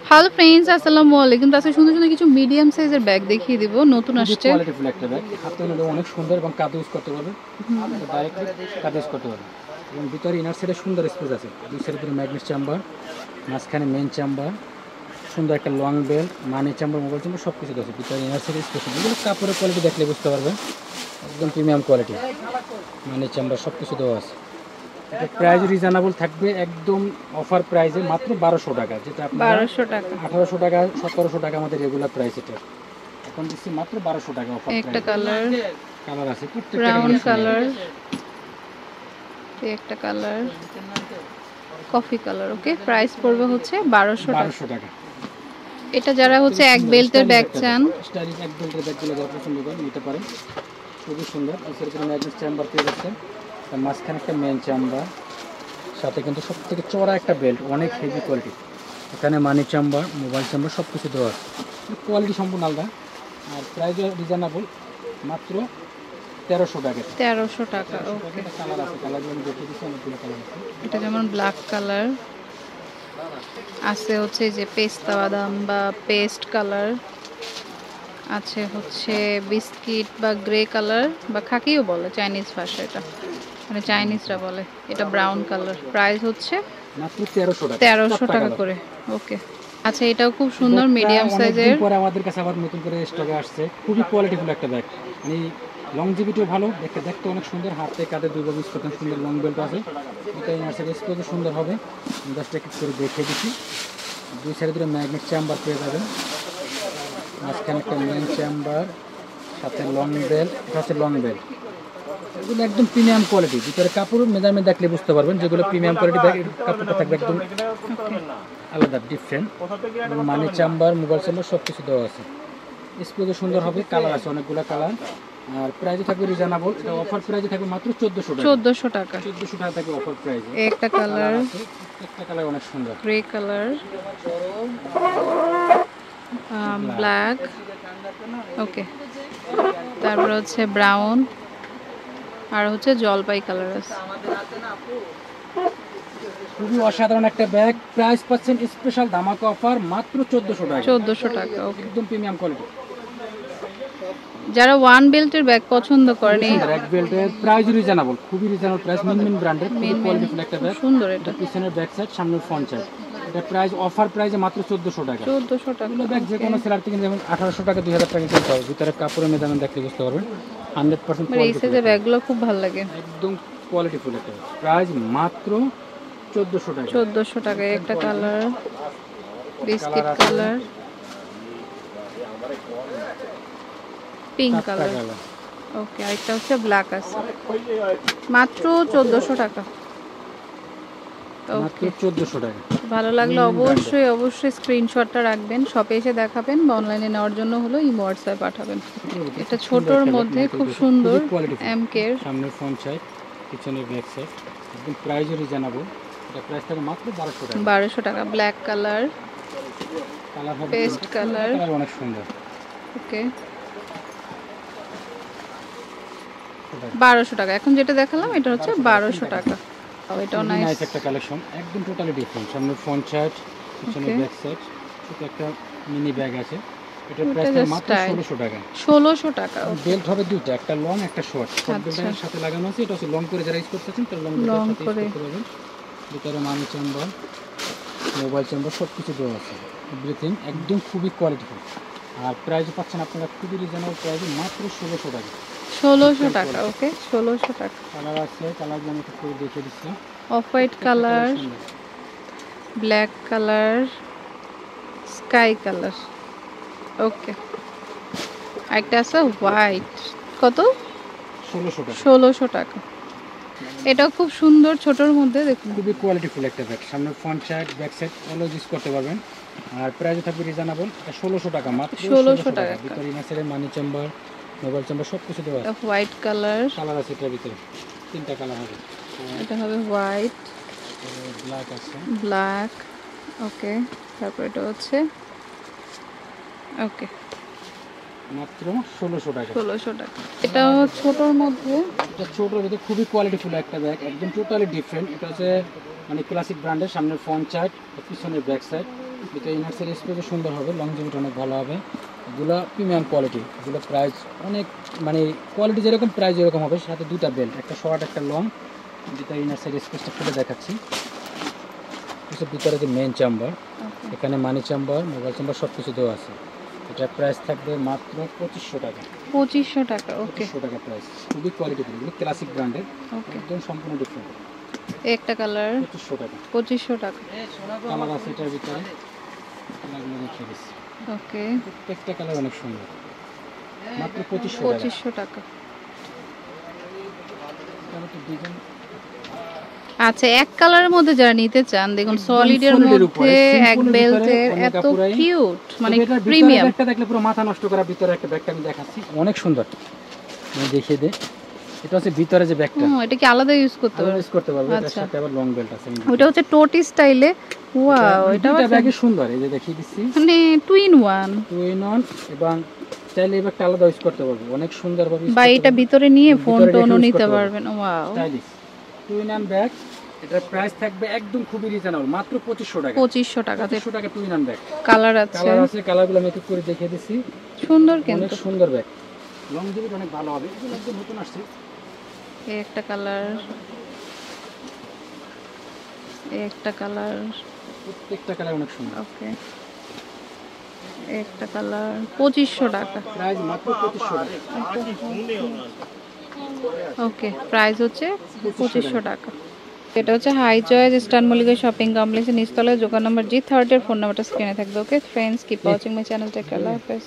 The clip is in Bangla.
হ্যালো ফ্রেন্ডস, আসসালামু আলাইকুম। তো আজকে সুন্দর সুন্দর কিছু মিডিয়াম সাইজের ব্যাগ দেখিয়ে দিব, নতুন আসছে। কোয়ালিটিফুল একটা ব্যাগ, হাতে নিলে অনেক সুন্দর এবং কাঁধে ইউজ করতে পারবে, ডাইরেক্টলি কাঁধে ইউজ করতে পারবে। এবং ভিতরে ইনার সাইডে সুন্দর স্পেস আছে, দুই সাইডে পুরো ম্যাগনেট চেম্বার, মাঝখানে মেন চেম্বার, সুন্দর একটা long bell, money chamber, mobile chamber সব কিছু আছে। ভিতরে ইনার সাইডে স্পেস, এগুলো কাপড়ের কোয়ালিটি দেখলে বুঝতে পারবে, একদম প্রিমিয়াম কোয়ালিটি। মানি চেম্বার সব কিছু দেওয়া আছে। এটা প্রাইস রিজনেবল থাকবে, একদম অফার প্রাইসে মাত্র 1200 টাকা, যেটা আপনার 1200 টাকা, 1800 টাকা, 1700 টাকা আমাদের রেগুলার প্রাইস। এটা এখন দিচ্ছি মাত্র 1200 টাকা অফার প্রাইস। একটা কালার আছে প্রত্যেকটা ব্রাউন কালার, একটা কালার কফি কালার। ওকে, প্রাইস পড়বে হচ্ছে 1200 টাকা। এটা যারা হচ্ছে এক বেল্টের ব্যাগ চান, স্টাইলিশ এক বেল্টের ব্যাগগুলো যারা পছন্দ করেন নিতে পারেন, খুবই সুন্দর। এর জন্য ম্যাগনেট চেম্বার পেয়ে যাচ্ছে, তার মাঝখানে একটা মেন চেম্বার, সাথে কিন্তু সবথেকে চড়া একটা বেল্ট, অনেক হেভি কোয়ালিটি। এখানে মানি চেম্বার, মোবাইল চেম্বার সব কিছু দেওয়া আছে, কোয়ালিটি সম্পূর্ণ আলাদা। আর প্রাইস রিজনেবল, মাত্র 1300 টাকা। 1300 টাকা। ওকে, কালার আছে, কালারগুলো আমি দেখিয়ে দিচ্ছি, অনেকগুলো কালার আছে। এটা যেমন ব্ল্যাক কালার আছে, হচ্ছে যে পেস্তা বাদাম বা পেস্ট কালার আছে, হচ্ছে বিস্কিট বা গ্রে কালার বা খাকিও বলে চাইনিজ ভাষা, এটা মানে চাইনিজরা বলে। এটা ব্রাউন কালার, প্রাইস হচ্ছে মাত্র 1300 টাকা। 1300 টাকা করে। ওকে, আচ্ছা এটাও খুব সুন্দর মিডিয়াম সাইজের। পরে আমাদের কাছে আবার নতুন করে স্টকে আসছে, খুবই কোয়ালিটিফুল একটা ব্যাগ, মানে লংজিভিটিও ভালো, দেখতে অনেক সুন্দর। হাতে কাঁধে দুইভাবে ইউজ করতে সুন্দর, লং বেল্ট আছে। এটা ইনার সাইড স্পেসও সুন্দর হবে, জাস্ট একটু করে দেখিয়ে দিচ্ছি। দুই সাইডে দুটো ম্যাগনেট চেম্বার পেয়ে যাবেন, মাঝখানে একটা মেন চেম্বার, সাথে লং বেল। এটা হচ্ছে লং বেল, এগুলো একদম প্রিমিয়াম কোয়ালিটি। ভিতরে কাপড় মেজারমেন্ট দেখলে বুঝতে পারবেন যেগুলো প্রিমিয়াম কোয়ালিটি ব্যাগ, কাপড়টা থাকবে একদম আলাদা, ডিফারেন্ট। এবং মানি চেম্বার, মোবাইল চেম্বার সব কিছু দেওয়া আছে। স্পেসও সুন্দর হবে, কালার আছে অনেকগুলো কালার। আর প্রাইসে থাকবে রিজনেবল, এটা অফার প্রাইসে থাকবে মাত্র 1400 টাকা। 1400 টাকা, 1400 টাকা থাকবে অফার প্রাইসে। একটা কালার, একটা কালার অনেক সুন্দর, গ্রে কালার, ব্ল্যাক। ওকে, তারপর হচ্ছে ব্রাউন, আর হচ্ছে জলপাই কালার আছে। খুবই অসাধারণ একটা ব্যাগ, প্রাইস পাচ্ছেন স্পেশাল ধামাকা অফার মাত্র 1400 টাকা। 1400 টাকা। ওকে, একদম প্রিমিয়াম কোয়ালিটি। যারা ওয়ান বেল্টের ব্যাগ পছন্দ করেন, এক বেল্টের প্রাইস রিজনেবল, খুবই রিজনেবল প্রাইস, মিন ব্র্যান্ডের, খুবই কোয়ালিটিফুল একটা ব্যাগ। সুন্দর। এটা পিছনের ব্যাক সাইড, সামনের ফ্রন্ট সাইড। এটা প্রাইস অফার প্রাইসে মাত্র 1400 টাকা। 1400 টাকা। এগুলো ব্যাগ যে কোনো সেলার থেকে যেমন 1800 টাকা 2000 টাকা কিনতে হবে। ভিতরে কাপড়ের মেজারমেন্ট দেখলে বুঝতে পারবেন, 100% এই সাইজের ব্যাগগুলো খুব ভালো লাগে, একদম কোয়ালিটিফুল একটা প্রাইস মাত্র 1400 টাকা। 1400 টাকায় একটা colour, biscuit colour, pink colour. Okay, আরেকটা হচ্ছে ব্ল্যাক আছে, মাত্র 1400 টাকা। মাত্র 1400 টাকা। ভালো লাগলে অবশ্যই স্ক্রিনশটটা রাখবেন, শপে এসে দেখাবেন বা অনলাইনে নেওয়ার জন্য হলো এই হোয়াটসঅ্যাপে পাঠাবেন। এটা ছোটর মধ্যে খুব সুন্দর, এমকে সামনের ফ্রন্ট সাইড, পিছনের ব্যাক সাইড, একদম প্রাইস রিজনেবল। এটা প্রাইস থাকে মাত্র 1200 টাকা। 1200 টাকা। ব্ল্যাক কালার, কালার হবে পেস্ট কালার, অনেক সুন্দর। ওকে, 1200 টাকা। এখন যেটা দেখালাম এটা হচ্ছে 1200 টাকা। এটাও নাইস একটা কালেকশন, একদম টোটালি ডিফারেন্ট। সামনের ফ্রন্ট সাইড, পিছনের ব্যাক সাইড, ছোট একটা মিনি ব্যাগ আছে। এটার প্রাইস মাত্র 1600 টাকা। 1600 টাকা। বেল্ট হবে দুইটা, একটা লং একটা শর্ট। শর্ট বেল্টের সাথে লাগানো আছে, এটা হচ্ছে লং করে যারা ইউজ করতেছেন তারা লং করে ইউজ করতে পারবেন। ভিতরে মানি চেম্বার, মোবাইল চেম্বার সব কিছু দেওয়া আছে, এভরিথিং একদম খুবই কোয়ালিটিফুল। আর প্রাইস পাচ্ছেন আপনারা খুবই রিজনেবল প্রাইসে মাত্র 1600 টাকা। 1600 টাকা। ওকে, 1600 টাকা। কালার আছে, কালারগুলো আমি একটু করে দেখিয়ে দিচ্ছি। Off white colour, black colour, sky colour. Okay, একটা আছে হোয়াইট, কত? 1600 টাকা। 1600 টাকা। এটাও খুব সুন্দর, ছোটর মধ্যে দেখুন, খুবই কোয়ালিটিফুল একটা ব্যাগ। সামনে front side, back side always use করতে পারবেন। আর প্রাইস থাকবে রিজনেবল, 1600 টাকা মাত্র। 1600 টাকা। ভিতরে ইনার মানি চেম্বার, মোবাইল চেম্বার সব কিছু দেওয়া আছে। হোয়াইট কালার, কালার আছে এটার ভিতরে, তিনটা কালার হবে। এটা হবে হোয়াইট, ব্ল্যাক আছে, ব্ল্যাক। ওকে, তারপর এটা হচ্ছে, ওকে, মাত্র 1600 টাকা। 1600 টাকা। এটাও ছোটর মধ্যে, এটা ছোটোর ভিতরে খুবই কোয়ালিটিফুল একটা ব্যাগ, একদম টোটালি ডিফারেন্ট। এটা হচ্ছে মানে ক্লাসিক ব্র্যান্ডের, সামনের ফ্রন্ট সাইড, পিছনের ব্যাক সাইড, এটা ইনার্সের স্পেসও সুন্দর হবে, লংজিভিটি অনেক ভালো হবে। এগুলো প্রিমিয়াম কোয়ালিটি, এগুলো প্রাইস অনেক মানে কোয়ালিটি যেরকম প্রাইস এরকম হবে। সাথে দুটা বেল্ট, একটা শর্ট একটা লং। যেটা ইনার্সের স্পেসটা খুলে দেখাচ্ছি। কিছু ভিতরে যে মেইন চেম্বার, এখানে মানি চেম্বার, মোবাইল চেম্বার সব কিছু দেওয়া আছে। এটা প্রাইস থাকবে মাত্র 2500 টাকা। 2500 টাকা। ওকে, 2500 টাকা প্রাইস। খুবই কোয়ালিটিফুল, এগুলো ক্লাসিক ব্র্যান্ডের, একদম সম্পূর্ণ ডিফারেন্ট। একটা কালার 2500 টাকা। 2500 টাকা। কালার আছে এটার ভিতরে, কালারগুলো দেখিয়ে দিচ্ছি। ওকে, প্রত্যেকটা কালার অনেক সুন্দর, মাত্র 2500 টাকা। 2500 টাকা। ডিজাইন আচ্ছা, এক কালারের মধ্যে যারা নিতে চান দেখুন, সলিডের মধ্যে এক বেল্টের, এত কিউট, মানে প্রিমিয়াম। একটা দেখলে পুরো মাথা নষ্ট করা। ভিতরে একটা ব্যাগটা আমি দেখাচ্ছি, অনেক সুন্দর, আমি দেখিয়ে দেই। এটা হচ্ছে ভিতরে যে ব্যাগটা, এটা কি আলাদা ইউজ করতে পারবে? ইউজ করতে পারবে। এটার সাথে আবার লং বেল্ট আছে। ওটা হচ্ছে টোটি স্টাইলে। ওয়াও, এটা ব্যাগে সুন্দর, এই যে দেখিয়ে দিচ্ছি, মানে টু ইন ওয়ান। এবং চাইলে এই ব্যাগটা আলাদা ইউজ করতে পারবে, অনেক সুন্দর ভাবে। বা এটা ভিতরে নিয়ে ফোন টোনও নিতে পারবেন। Wow, stylish two in one bag. এটার প্রাইস থাকবে একদম খুবই রিজনেবল, মাত্র 2500 টাকা। 2500 টাকা। 2500 টাকা two in one bag. Colour আছে, কালারগুলো আমি একটু করে দেখিয়ে দিচ্ছি। সুন্দর, অনেক কিন্তু সুন্দর ব্যাগ, লংজিভিটি অনেক ভালো হবে। এগুলো একদম নতুন আসছে। এই একটা কালার, এই একটা কালার, প্রত্যেকটা কালার অনেক সুন্দর। ওকে, একটা কালার 2500 টাকা। প্রাইস মাত্র 2500 টাকা। ওকে, প্রাইস হচ্ছে 2500 টাকা। এটা হচ্ছে High Choice Eastern Mallika shopping কমপ্লেক্সের নিচতলায়, দোকান নম্বর G30 এর ফোন নাম্বারটা স্ক্রিনে থাকবে। Okay friends, keep watching my channel, take care, আল্লাহ হাফেজ।